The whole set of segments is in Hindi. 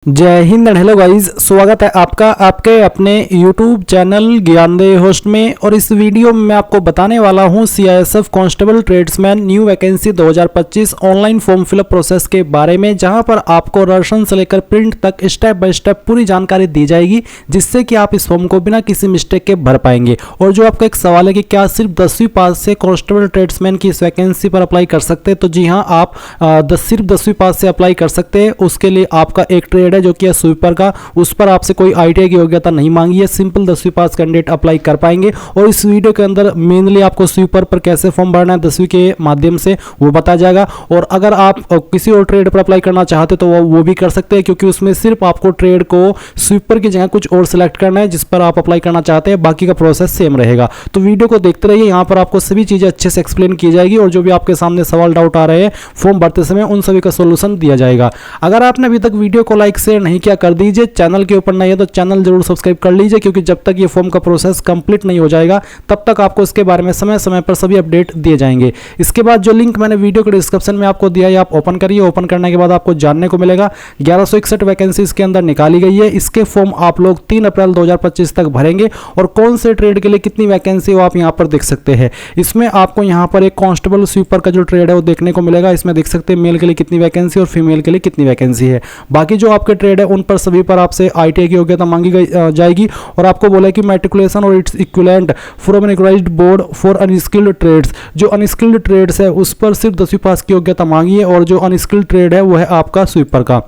जय हिंद एंड हेलो गाइस, स्वागत है आपका आपके अपने YouTube चैनल ज्ञानदेय होस्ट में। और इस वीडियो में मैं आपको बताने वाला हूं CISF constable tradesman new vacancy 2025 online form fill up process के बारे में, जहां पर आपको राशन से लेकर प्रिंट तक स्टेप बाय स्टेप पूरी जानकारी दी जाएगी, जिससे कि आप इस फॉर्म को बिना किसी मिस्टेक के भर पाएंगे। और जो आपका एक सवाल है कि क्या सिर्फ 10वीं पास से कांस्टेबल ट्रेड्समैन की इस वैकेंसी पर अप्लाई कर सकते हैं, तो जी हाँ, आप सिर्फ 10वीं पास से अप्लाई कर सकते हैं। उसके लिए आपका एक ट्रेड जो कि स्वीपर का, उस पर आपसे कोई ITI की योग्यता नहीं मांगी है, सिंपल 10वीं पास कैंडिडेट अप्लाई कर पाएंगे। और इस वीडियो के अंदर मेनली आपको स्वीपर पर कैसे फॉर्म भरना है 10वीं के माध्यम से वो बताया जाएगा। और अगर आप किसी और ट्रेड पर अप्लाई करना चाहते तो वो भी कर सकते हैं, क्योंकि उसमें सिर्फ आपको ट्रेड को स्वीपर की जगह कुछ और सिलेक्ट करना है जिस पर आप अप्लाई करना चाहते हैं, बाकी का प्रोसेस सेम रहेगा। तो वीडियो को देखते रहिए, यहाँ पर आपको सभी चीजें अच्छे से एक्सप्लेन की जाएगी और जो भी आपके सामने सवाल डाउट आ रहे हैं फॉर्म भरते समय उन सभी का सोल्यूशन दिया जाएगा। अगर आपने अभी तक वीडियो को लाइक शेयर नहीं किया कर दीजिए, चैनल के ऊपर नहीं है तो चैनल जरूर सब्सक्राइब कर लीजिए, क्योंकि जब तक ये फॉर्म का प्रोसेस कंप्लीट नहीं हो जाएगा तब तक आपको इसके बारे में समय समय पर सभी अपडेट दिए जाएंगे। इसके बाद जो लिंक मैंने वीडियो के डिस्क्रिप्शन में आपको दिया है आप ओपन करिए। ओपन करने के बाद आपको जानने को मिलेगा 1161 वैकेंसी इसके अंदर निकाली गई है। इसके फॉर्म आप लोग 3 अप्रैल 2025 तक भरेंगे और कौन से ट्रेड के लिए कितनी वैकेंसी वो आप यहाँ पर देख सकते हैं। इसमें आपको यहाँ पर एक कांस्टेबल स्वीपर का जो ट्रेड है वो देखने को मिलेगा। इसमें देख सकते हैं मेल के लिए कितनी वैकेंसी और फीमेल के लिए कितनी वैकेंसी है। बाकी जो आपके ट्रेड है उन पर सभी पर आपसे ITI की योग्यता मांगी जाएगी और आपको बोला कि मैट्रिकुलेशन और it's equivalent from an recognized board for unskilled trades. जो अनस्किल्ड ट्रेड्स है उस पर सिर्फ 10वीं पास की योग्यता मांगी है और जो अनस्किल्ड ट्रेड है वो है आपका स्वीपर का,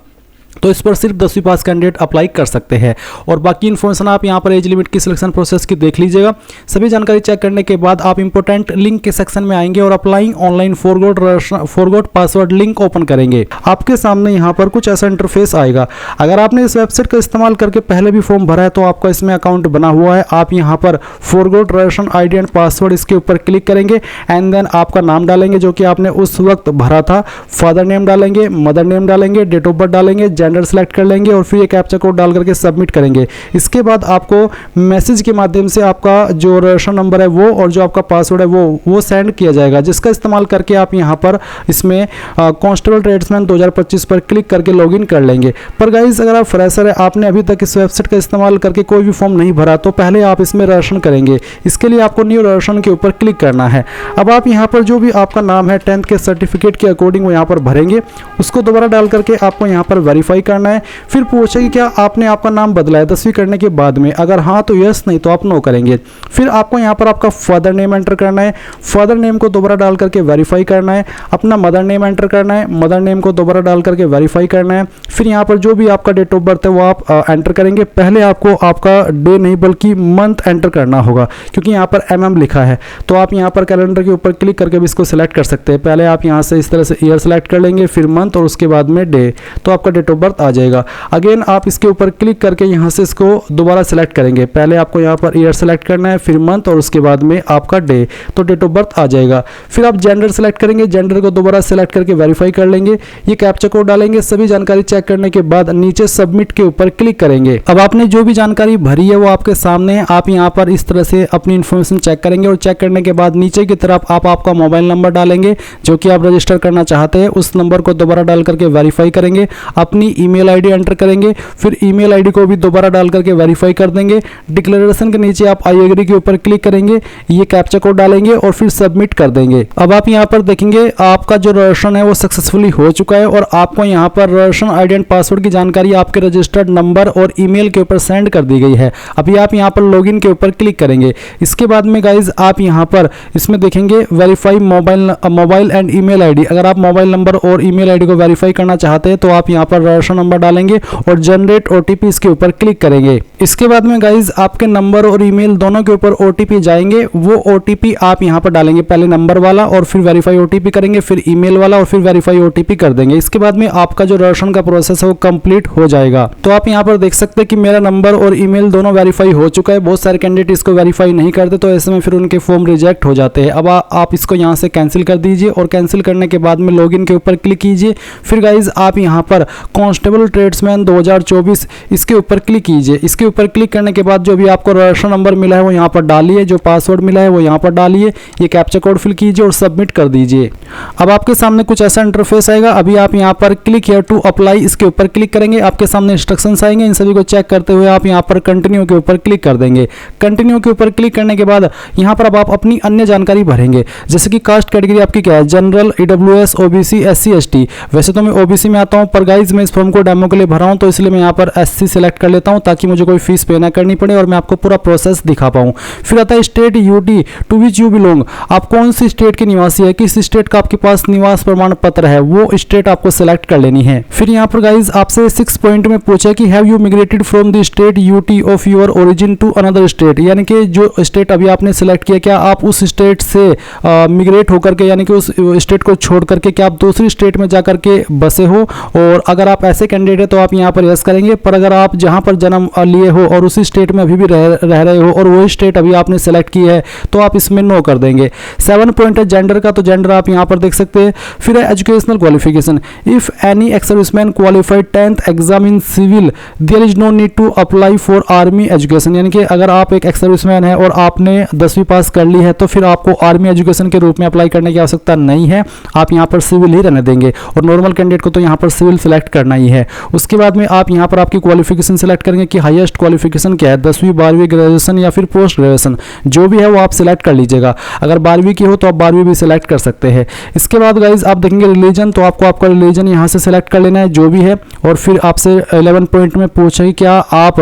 तो इस पर सिर्फ 10वीं पास कैंडिडेट अप्लाई कर सकते हैं। और बाकी इन्फॉर्मेशन आप यहाँ पर एज लिमिट की सिलेक्शन प्रोसेस की देख लीजिएगा। सभी जानकारी चेक करने के बाद आप इंपोर्टेंट लिंक के सेक्शन में आएंगे और applying online forgot password link open करेंगे। आपके सामने यहाँ पर कुछ ऐसा इंटरफेस आएगा। अगर आपने इस वेबसाइट का इस्तेमाल करके पहले भी फॉर्म भरा है तो आपका इसमें अकाउंट बना हुआ है। आप यहाँ पर forgot ration ID and password इसके ऊपर क्लिक करेंगे एंड देन आपका नाम डालेंगे जो कि आपने उस वक्त भरा था। फादर नेम डालेंगे, मदर नेम डालेंगे, डेट ऑफ बर्थ डालेंगे, जेंडर सेलेक्ट कर लेंगे और फिर ये कैप्चा कोड डाल करके सबमिट करेंगे। इसके बाद आपको मैसेज के माध्यम से आपका जो राशन नंबर है वो और जो आपका पासवर्ड है वो सेंड किया जाएगा, जिसका इस्तेमाल करके आप यहाँ पर इसमें कांस्टेबल ट्रेड्समैन 2025 पर क्लिक करके लॉगिन कर लेंगे। पर गाइस, अगर आप फ्रेशर है, आपने अभी तक इस वेबसाइट का इस्तेमाल करके कोई भी फॉर्म नहीं भरा, तो पहले आप इसमें राशन करेंगे। इसके लिए आपको न्यू राशन के ऊपर क्लिक करना है। अब आप यहाँ पर जो भी आपका नाम है 10th के सर्टिफिकेट के अकॉर्डिंग वो यहाँ पर भरेंगे। उसको दोबारा डाल करके आपको यहाँ पर वेरीफाई करना है। फिर पूछेगी क्या आपने आपका नाम बदला है 10वीं करने के बाद में, अगर हाँ तो यस, नहीं तो आप नो करेंगे। फिर आपको यहाँ पर आपका फादर नेम एंटर करना है। फादर नेम को दोबारा डाल करके वेरीफाई करना है। अपना मदर नेम एंटर करना है। मदर नेम को दोबारा डाल करके वेरीफाई करना है। फिर यहाँ पर जो भी आपका डेट ऑफ बर्थ है वो आप एंटर करेंगे। पहले आपको आपका डे नहीं बल्कि मंथ एंटर करना होगा, क्योंकि यहाँ पर MM लिखा है। तो आप यहाँ पर कैलेंडर के ऊपर क्लिक करके भी इसको सिलेक्ट कर सकते हैं। पहले आप यहाँ से इस तरह से ईयर सेलेक्ट कर लेंगे, फिर मंथ और उसके बाद में डे, तो आपका डेट ऑफ बर्थ आ जाएगा। अगेन आप इसके ऊपर क्लिक करके यहाँ से इसको दोबारा सेलेक्ट करेंगे। पहले आपको यहाँ पर ईयर सेलेक्ट करना है, फिर मंथ और उसके बाद में आपका डे, तो डेट ऑफ बर्थ आ जाएगा। फिर आप जेंडर सेलेक्ट करेंगे। जेंडर को दोबारा सेलेक्ट करके वेरीफाई कर लेंगे। ये कैप्चा कोड डालेंगे। सभी जानकारी चेक करने के बाद नीचे सबमिट के ऊपर क्लिक करेंगे। अब आपने जो भी जानकारी भरी है वो आपके सामने है। आप यहाँ पर इस तरह से अपनी इन्फॉर्मेशन चेक करेंगे और चेक करने के बाद नीचे की तरफ आप आपका मोबाइल नंबर डालेंगे जो कि आप रजिस्टर करना चाहते हैं। उस नंबर को दोबारा डाल करके वेरीफाई करेंगे। अपनी ईमेल ID एंटर करेंगे। फिर ईमेल ID को भी दोबारा डाल करके वेरीफाई कर देंगे। डिक्लेरेशन के नीचे आप आई एग्री के ऊपर क्लिक करेंगे। ये कैप्चा कोड डालेंगे और फिर सबमिट कर देंगे। अब आप यहाँ पर देखेंगे आपका जो राशन है वो सक्सेसफुली हो चुका है और आपको यहाँ पर राशन ID एंड पासवर्ड की जानकारी आपके रजिस्टर्ड नंबर और ईमेल के ऊपर सेंड कर दी गई है। अभी आप यहाँ पर लॉगिन के ऊपर क्लिक करेंगे। इसके बाद में गाइज आप यहाँ पर इसमें देखेंगे verify mobile and email ID। अगर आप मोबाइल नंबर और ईमेल ID को वेरीफाई करना चाहते हैं तो आप यहाँ पर राशन नंबर डालेंगे और जनरेट OTP इसके ऊपर क्लिक करेंगे। इसके बाद में गाइज आपके नंबर और ईमेल दोनों के ऊपर OTP जाएंगे। वो OTP आप यहाँ पर डालेंगे, पहले नंबर वाला और फिर वेरीफाई OTP करेंगे, फिर ईमेल वाला और फिर वेरीफाई OTP कर देंगे। इसके बाद में आपका जो राशन का प्रोसेस है वो कंप्लीट हो जाएगा। तो आप यहाँ पर देख सकते हैं कि मेरा नंबर और ईमेल दोनों वेरीफाई हो चुका है। बहुत सारे कैंडिडेट इसको वेरीफाई नहीं करते, तो ऐसे में फिर उनके फॉर्म रिजेक्ट हो जाते हैं। अब आप इसको यहाँ से कैंसिल कर दीजिए और कैंसिल करने के बाद में लॉगिन के ऊपर क्लिक कीजिए। फिर गाइज आप यहाँ पर कांस्टेबल ट्रेड्समैन 2024 इसके ऊपर क्लिक कीजिए। इसके ऊपर क्लिक करने के बाद जो भी आपको रजिस्ट्रेशन नंबर मिला है वो यहाँ पर डालिए, जो पासवर्ड मिला है वो यहाँ पर डालिए, ये कैप्चा कोड फिल कीजिए और सबमिट कर दीजिए। अब आपके सामने कुछ ऐसा इंटरफेस आएगा। अभी आप यहाँ पर क्लिक हियर टू अप्लाई इसके ऊपर क्लिक करेंगे, आपके सामने इंस्ट्रक्शंस आएंगे। इन सभी को चेक करते हुए आप यहाँ पर कंटिन्यू के ऊपर क्लिक कर देंगे। कंटिन्यू के ऊपर क्लिक करने के बाद यहाँ पर अब आप अपनी अन्य जानकारी भरेंगे, जैसे कि कास्ट कैटेगरी आपकी क्या है, general, EWS, OBC, SC, ST. वैसे तो मैं ओबीसी में आता हूँ, पर गाइज मैं इस फॉर्म को डेमो के लिए भरा हूँ तो इसलिए मैं यहाँ पर एससी सेलेक्ट कर लेता हूँ ताकि मुझे कोई फीस पे ना करनी पड़े और मैं आपको पूरा प्रोसेस दिखा पाऊँ। फिर आता है state UT to which you belong, आप कौन सी स्टेट के निवासी है, किस स्टेट का आपके पास निवास प्रमाण पत्र है, वो स्टेट आपको सेलेक्ट कर लेनी है। फिर यहाँ पर गाइज आपसे 6 पॉइंट में पूछा कि have you migrated from the state UT of your origin to another state, यानी कि जो स्टेट अभी आपने सेलेक्ट किया क्या आप उस स्टेट से मिग्रेट होकर के, यानी कि उस स्टेट को छोड़ करके क्या आप दूसरी स्टेट में जाकर के बसे हो। और अगर आप ऐसे कैंडिडेट है तो आप यहाँ पर यस करेंगे, पर अगर आप जहाँ पर जन्म लिए हो और उसी स्टेट में अभी भी रह रहे हो और वही स्टेट अभी आपने सेलेक्ट की है तो आप इसमें नो कर देंगे। 7 पॉइंट है जेंडर का, तो जेंडर आप यहाँ पर देख सकते हैं। फिर है educational qualification, if any ex serviceman qualified 10th exam in civil there is no need to apply for army education, यानी कि अगर आप एक एक्स सर्विसमैन है और आपने 10वीं पास कर ली है तो फिर आपको आर्मी एजुकेशन के रूप में अप्लाई करने की आवश्यकता नहीं है, आप यहाँ पर सिविल ही रहने देंगे। और नॉर्मल कैंडिडेट को तो यहाँ पर सिविल सेलेक्ट करना ही है। उसके बाद में आप यहाँ पर आपकी क्वालिफिकेशन सेलेक्ट करेंगे कि हाईएस्ट क्वालिफिकेशन क्या है, 10वीं, 12वीं, ग्रेजुएशन या फिर पोस्ट ग्रेजुएशन, जो भी है वो आप सिलेक्ट कर लीजिएगा। अगर 12वीं की हो तो आप 12वीं भी सिलेक्ट कर सकते हैं। इसके बाद गाइज आप देखेंगे रिलीजन, तो आपको आपका रिलीजन यहाँ से सिलेक्ट कर लेना है जो भी है। और फिर आपसे 11 पॉइंट में पूछा कि क्या आप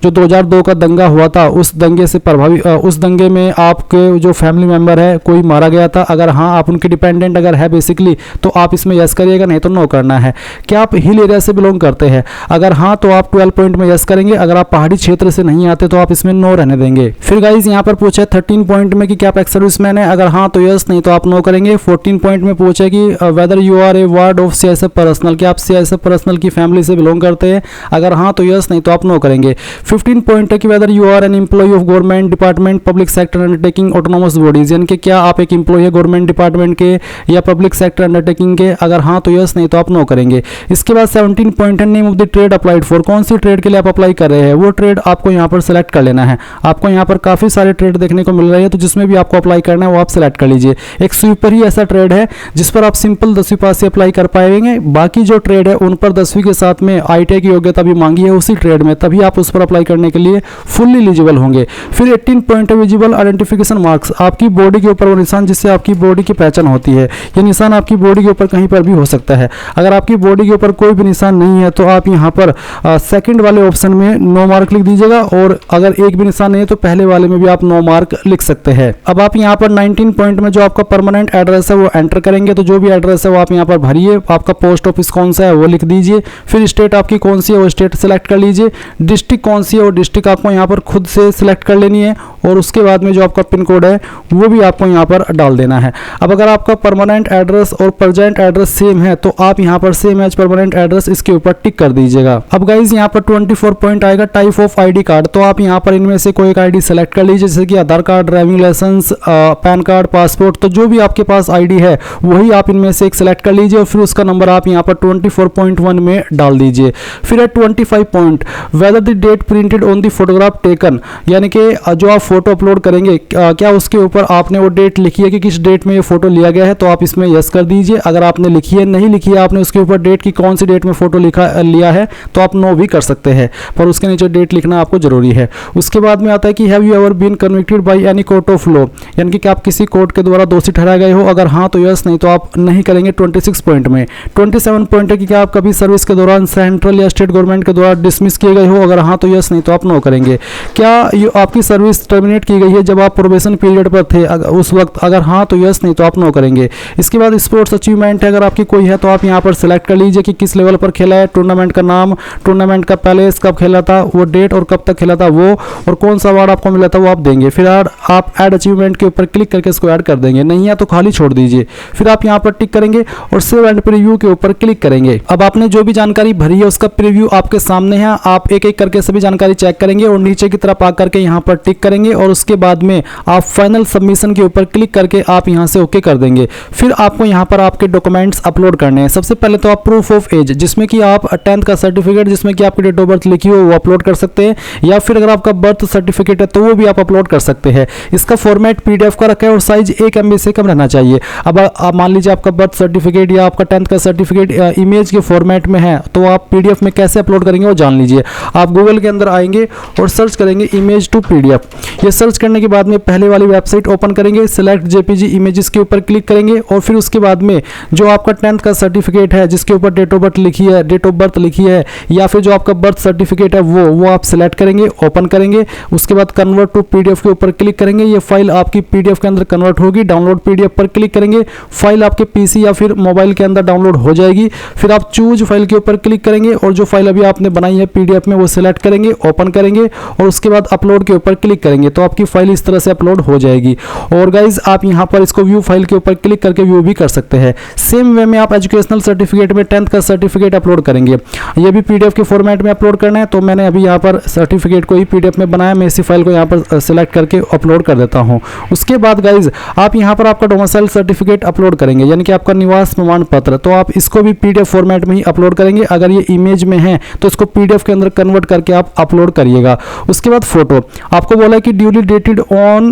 जो 2002 का दंगा हुआ था उस दंगे से प्रभावित, उस दंगे में आपके जो फैमिली मेंबर है कोई मारा गया था, अगर हाँ आप उनके डिपेंडेंट अगर है बेसिकली तो आप इसमें यस करिएगा, नहीं तो नो करना है। क्या आप हिल एरिया से बिलोंग करते हैं, अगर हाँ तो आप 12 पॉइंट में यस करेंगे, अगर आप पहाड़ी क्षेत्र से नहीं आते तो आप इसमें नो रहने देंगे। फिर गाइज यहाँ पर पूछा है 13 पॉइंट में कि क्या आप एक्स सर्विसमैन है, अगर हाँ तो यस, नहीं तो आप नो करेंगे। 14 पॉइंट में पूछा है कि whether you are a ward of CISF personnel, क्या आप सीआईएसएफ पर्सनल की फैमिली से बिलोंग करते हैं, अगर हाँ तो यस, नहीं तो आप नो करेंगे। 15 पॉइंट है कि whether you are an employee of government department, public sector undertaking, autonomous bodies, यानी कि क्या आप एक एम्प्लॉय है गवर्नमेंट डिपार्टमेंट के या पब्लिक सेक्टर अंडरटेकिंग के, अगर हाँ तो यस, नहीं तो आप नो करेंगे। इसके बाद 17 पॉइंट है name of the trade applied for, कौन सी ट्रेड के लिए आप अप्लाई कर रहे हैं वो ट्रेड आपको यहाँ पर सेलेक्ट कर लेना है। आपको यहाँ पर काफी सारे ट्रेड देखने को मिल रहे हैं, तो जिसमें भी आपको अप्लाई करना है वो आप सेलेक्ट कर लीजिए। एक स्वीपर ही ऐसा ट्रेड है जिस पर आप सिंपल 10वीं पास से अप्लाई कर पाएंगे, बाकी जो ट्रेड है उन पर 10वीं के साथ में आईटीआई की योग्यता भी मांगी है उसी ट्रेड में, तभी आप उस पर अप्लाई करने के लिए फुल्ली एलिजिबल होंगे। फिर 18 पॉइंट है विजिबल आइडेंटिफिकेशन मार्क्स, आपकी बॉडी के ऊपर वो निशान जिससे आपकी बॉडी की पहचान होती है, ये निशान आपकी बॉडी के ऊपर कहीं पर भी हो सकता है। अगर आपकी बॉडी के ऊपर कोई भी निशान नहीं है तो आप यहाँ पर सेकंड वाले ऑप्शन में नो मार्क लिख दीजिएगा, और अगर एक भी निशान नहीं है तो पहले वाले में भी आप नो मार्क लिख सकते हैं। अब आप यहाँ पर 19 पॉइंट में जो आपका परमानेंट एड्रेस है वो एंटर करेंगे, तो जो भी एड्रेस है वो आप यहाँ पर भरिए, आपका पोस्ट ऑफिस कौन सा है वो लिख दीजिए। फिर स्टेट आपकी कौन सी है वो स्टेट सेलेक्ट कर लीजिए, डिस्ट्रिक्ट कौन सी है वो डिस्ट्रिक्ट आपको यहाँ पर खुद से सिलेक्ट कर लेनी है, और उसके बाद में जो आपका पिन कोड है वो भी आपको यहाँ पर डाल देना है। अब अगर आपका परमानेंट एड्रेस और प्रेजेंट एड्रेस सेम है तो आप यहाँ पर सेम एज परमानेंट एड्रेस इसके ऊपर टिक कर दीजिएगा। अब गाइज यहाँ पर 24 पॉइंट आएगा टाइप ऑफ आईडी कार्ड, तो आप यहाँ पर इनमें से कोई एक आईडी सेलेक्ट कर लीजिए, जैसे कि Aadhaar card, driving licence, PAN card, passport, तो जो भी आपके पास आईडी है वही आप इनमें से एक सेलेक्ट कर लीजिए और फिर उसका नंबर आप यहाँ पर 24.1 में डाल दीजिए। फिर है 25 point whether the date printed on the photograph taken, यानी कि जो आप फोटो अपलोड करेंगे क्या उसके ऊपर आपने वो डेट लिखी है कि किस डेट में ये फोटो लिया गया है, तो आप इसमें यस कर दीजिए। अगर आपने लिखी है, नहीं लिखी है आपने उसके ऊपर डेट की कौन सी डेट में फोटो लिया है तो आप नो भी कर सकते हैं, पर उसके नीचे डेट लिखना आपको जरूरी है। उसके बाद में आता है कि have you ever been convicted by any court of law, यानी कि आप किसी कोर्ट के द्वारा दोषी ठहराए गए हो, अगर हाँ तो यस, नहीं तो आप नहीं करेंगे। 26 पॉइंट में 27 पॉइंट है कि क्या आप कभी सर्विस के दौरान सेंट्रल या स्टेट गवर्नमेंट के द्वारा डिसमिस किए गए हो, अगर हाँ तो यस, नहीं तो आप नो करेंगे। क्या आपकी सर्विस टर्मिनेट की गई है जब आप प्रोबेशन पीरियड पर थे उस वक्त, अगर हाँ तो यस, नहीं तो आप नो करेंगे। इसके बाद स्पोर्ट्स अचीवमेंट है अगर आपकी कोई है तो आप यहाँ पर सिलेक्ट कर लीजिए कि किस लेवल पर खेला है, टूर्नामेंट का नाम, टूर्नामेंट का पैलेस, कब खेला था, वो डेट और कब तक खेला था वो, और कौन सा अवार्ड आपको मिला था वो आप देंगे। फिर आप ऐड अचीवमेंट के ऊपर क्लिक करके इसको ऐड कर देंगे, नहीं है तो खाली छोड़ दीजिए। फिर आप यहाँ पर टिक करेंगे और सेव एंड प्रीव्यू के ऊपर क्लिक करेंगे। अब आपने जो भी जानकारी भरी है उसका प्रीव्यू आपके सामने है, आप एक एक करके सभी जानकारी चेक करेंगे और नीचे की तरफ आकर के यहाँ पर टिक करेंगे करेंगे और उसके बाद में आप फाइनल सबमिशन के ऊपर क्लिक करके आप यहाँ से ओके कर देंगे। फिर आपको यहाँ पर आपके डॉक्यूमेंट्स अपलोड करने हैं। सबसे पहले तो आप प्रूफ ऑफ एज, जिसमें कि आप 10th का सर्टिफिकेट जिसमें कि आपकी डेट ऑफ बर्थ लिखी हो वो अपलोड कर सकते हैं, या फिर अगर आपका बर्थ सर्टिफिकेट है तो वो भी आप अपलोड कर सकते हैं। इसका फॉर्मेट PDF का रखा है और साइज 1 MB से कम रहना चाहिए। अब आप मान लीजिए आपका बर्थ सर्टिफिकेट या आपका 10th का सर्टिफिकेट इमेज के फॉर्मेट में है, तो आप PDF में कैसे अपलोड करेंगे वो जान लीजिए। आप गूगल के अंदर आएंगे और सर्च करेंगे इमेज टू PDF। ये सर्च करने के बाद में पहले वाली वेबसाइट ओपन करेंगे, सिलेक्ट JPG इमेजेस के ऊपर क्लिक करेंगे और फिर उसके बाद में जो आपका 10th का सर्टिफिकेट है जिसके ऊपर डेट ऑफ बर्थ लिखी है या फिर जो आपका बर्थ सर्टिफिकेट है वो आप सिलेक्ट करेंगे, ओपन करेंगे। उसके बाद कन्वर्ट टू PDF के ऊपर क्लिक करेंगे। ये फाइल आपकी PDF के अंदर कन्वर्ट होगी। डाउनलोड PDF पर क्लिक करेंगे, फाइल आपके PC या फिर मोबाइल के अंदर डाउनलोड हो जाएगी। फिर आप चूज फाइल के ऊपर क्लिक करेंगे और जो फाइल अभी आपने बनाई है PDF में वो सिलेक्ट करेंगे, ओपन करेंगे और उसके बाद अपलोड के ऊपर क्लिक करेंगे तो आपकी फाइल इस तरह से अपलोड हो जाएगी। और गाइज आप यहाँ पर इसको व्यू फाइल के ऊपर क्लिक करके व्यू भी कर सकते हैं। सेम वे में आप एजुकेशनल सर्टिफिकेट में 10th का सर्टिफिकेट अपलोड करेंगे, ये भी PDF के फॉर्मेट में अपलोड करना है। तो मैंने अभी यहाँ पर सर्टिफिकेट को ही PDF में बनाया, मैं इसी फाइल को यहाँ पर सिलेक्ट करके अपलोड कर देता हूँ। उसके बाद गाइज आप यहाँ पर आपका डोमिसाइल सर्टिफिकेट अपलोड करेंगे, यानी कि आपका निवास प्रमाण पत्र, तो आप इसको भी PDF फॉर्मेट में ही अपलोड करेंगे। अगर ये इमेज में है तो इसको PDF के अंदर कन्वर्ट करके आप अपलोड करिएगा। उसके बाद फोटो आपको बोला है कि duly dated on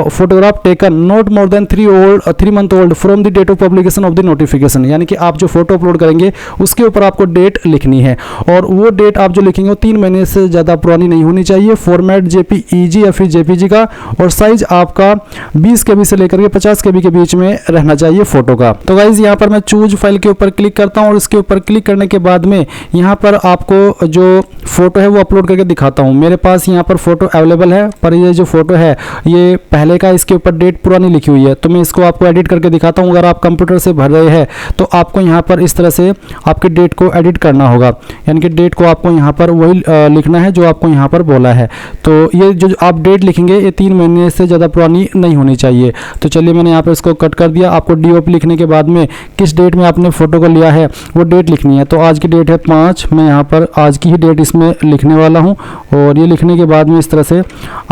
photograph taken not more than 3 month old from the date of publication of the notification, यानी कि आप जो फोटो अपलोड करेंगे उसके ऊपर आपको डेट लिखनी है और वो डेट आप जो लिखेंगे वो 3 महीने से ज़्यादा पुरानी नहीं होनी चाहिए। फॉर्मेट JPEG या फिर JPG का और साइज आपका 20 KB से लेकर के 50 KB के बीच में रहना चाहिए फोटो का। तो गाइज यहाँ पर मैं चूज फाइल के ऊपर क्लिक करता हूँ और इसके ऊपर क्लिक करने के बाद में यहाँ पर आपको जो फोटो है वो अपलोड करके दिखाता हूँ। मेरे पास यहाँ पर फोटो अवेलेबल है, पर ये जो फोटो है ये पहले का, इसके ऊपर डेट पुरानी लिखी हुई है। तो मैं इसको आपको एडिट करके दिखाता हूँ। अगर आप कंप्यूटर से भर रहे हैं तो आपको यहाँ पर इस तरह से आपके डेट को एडिट करना होगा, यानी कि डेट को आपको यहाँ पर वही लिखना है जो आपको यहाँ पर बोला है। तो ये जो आप डेट लिखेंगे ये 3 महीने से ज़्यादा पुरानी नहीं होनी चाहिए। तो चलिए मैंने यहाँ पर इसको कट कर दिया। आपको DOP लिखने के बाद में किस डेट में आपने फ़ोटो को लिया है वो डेट लिखनी है। तो आज की डेट है 5, मैं यहाँ पर आज की ही डेट इसमें लिखने वाला हूँ और ये लिखने के बाद में इस तरह से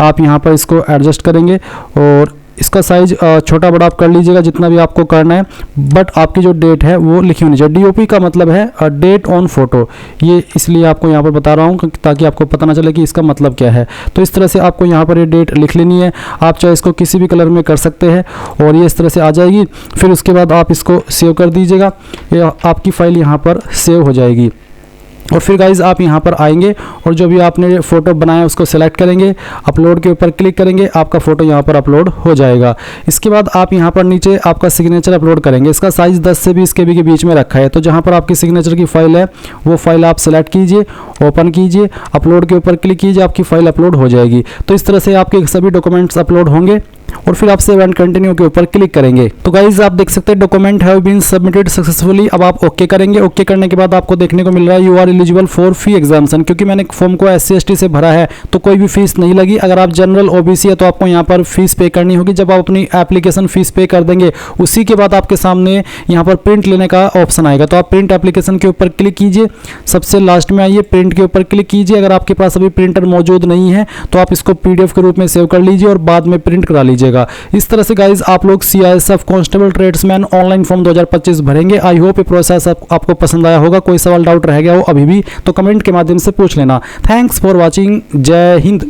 आप यहाँ पर इसको एडजस्ट करेंगे और इसका साइज छोटा बड़ा आप कर लीजिएगा जितना भी आपको करना है, बट आपकी जो डेट है वो लिखी होनी चाहिए। DOP का मतलब है डेट ऑन फोटो, ये इसलिए आपको यहाँ पर बता रहा हूँ ताकि आपको पता ना चले कि इसका मतलब क्या है। तो इस तरह से आपको यहाँ पर ये डेट लिख लेनी है। आप चाहे इसको किसी भी कलर में कर सकते हैं और ये इस तरह से आ जाएगी। फिर उसके बाद आप इसको सेव कर दीजिएगा, ये आपकी फ़ाइल यहाँ पर सेव हो जाएगी। और फिर गाइज आप यहाँ पर आएंगे और जो भी आपने फ़ोटो बनाया उसको सेलेक्ट करेंगे, अपलोड के ऊपर क्लिक करेंगे, आपका फ़ोटो यहाँ पर अपलोड हो जाएगा। इसके बाद आप यहाँ पर नीचे आपका सिग्नेचर अपलोड करेंगे। इसका साइज़ 10 से 20 KB के बीच में रखा है। तो जहाँ पर आपकी सिग्नेचर की फ़ाइल है वो फाइल आप सेलेक्ट कीजिए, ओपन कीजिए, अपलोड के ऊपर क्लिक कीजिए, आपकी फ़ाइल अपलोड हो जाएगी। तो इस तरह से आपके सभी डॉक्यूमेंट्स अपलोड होंगे और फिर आप सेव एंड कंटिन्यू के ऊपर क्लिक करेंगे। तो गाइज आप देख सकते हैं document have been submitted successfully. अब आप ओके करेंगे। ओके करने के बाद आपको देखने को मिल रहा है you are eligible for fee exemption. क्योंकि मैंने फॉर्म को SC/ST से भरा है तो कोई भी फीस नहीं लगी। अगर आप जनरल OBC है तो आपको यहाँ पर फीस पे करनी होगी। जब आप अपनी एप्लीकेशन फीस पे कर देंगे उसी के बाद आपके सामने यहाँ पर प्रिंट लेने का ऑप्शन आएगा। तो आप प्रिंट एप्लीकेशन के ऊपर क्लिक कीजिए, सबसे लास्ट में आइए, प्रिंट के ऊपर क्लिक कीजिए। अगर आपके पास अभी प्रिंटर मौजूद नहीं है तो आप इसको PDF के रूप में सेव कर लीजिए और बाद में प्रिंट करा लीजिएगा। इस तरह से गाइज आप लोग CISF constable tradesman online form 2025 भरेंगे। आई होप ये प्रोसेस आपको पसंद आया होगा। कोई सवाल डाउट रह गया हो अभी भी तो कमेंट के माध्यम से पूछ लेना। Thanks for watching. जय हिंद।